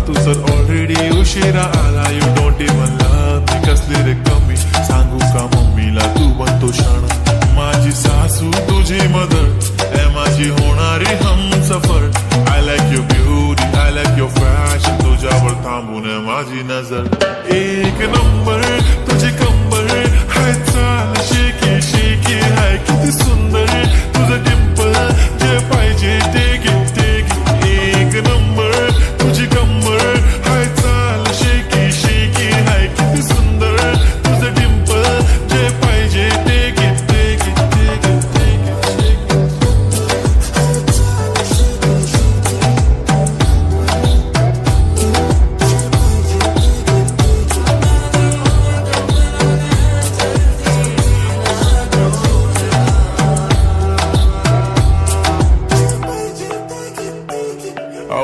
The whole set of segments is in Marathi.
तू सर ऑलरेडी उशिरा आला. यू डोंट इवन लव्ह मी, कसली रे कमी सांगू का मम्मीला तू बनतो शाण. माझी सासू तुझी मदर, ए माझी होणारी Humsafar. I like your beauty, I like your fashion, तुझ्यावर थांबून माझी नजर. एक नंबर तुझी कंबर, हाय चाल शेकी शेकी, हाय किती सुंदर तुझं डिंपल, जे पाहिजे ते घे ते घे. एक नंबर तुझी कंबर, हाय चाल शेकी शेकी, हाय किती सुंदर तुझं डिंपल, जे पाहिजे ते घे ते घे ते घे ते घे.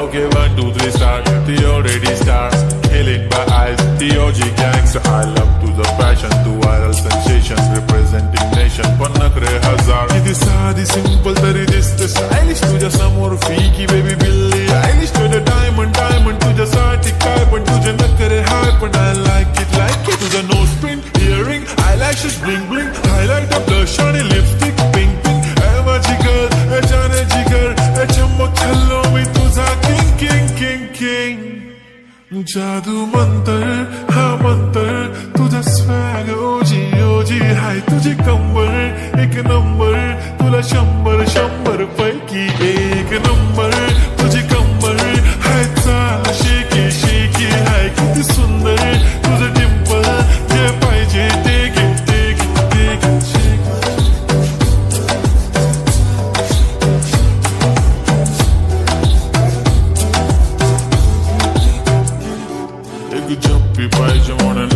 Okay, 1, 2, 3 start. The already start. Killing my eyes. The OG gangster. I love to the fashion, to viral sensation, representing nation. पन्नकरे हजार. किती साधी simple तरी दिसते stylish. तुझ्या समोर फीकी baby बिल्ली आयलिश. तुझं diamond diamond तुझ्यासाठी काय पण तुझे नखरे हाय पण I like it like it. तुझं nose pin, earring, eyelashes bling bling, highlighter, blush आणि lipstick pink pink. ए माझी girl, ए जाने जिगर, ए चमक छल्लो मी तुझा king king king king. जादू मंतर हा मंतर, तुझा स्वॅग ओजी ओजी, हाय तुझी कंबर एक नंबर, तुला 100 पैकी एक नंबर. तुझी कंबर हाय चाल शेकी शेकी, हाय किती सुंदर तुझं डिंपल, जे पाहिजे ते घे ते घे ते घे. एक झप्पी पाहिजे म्हणून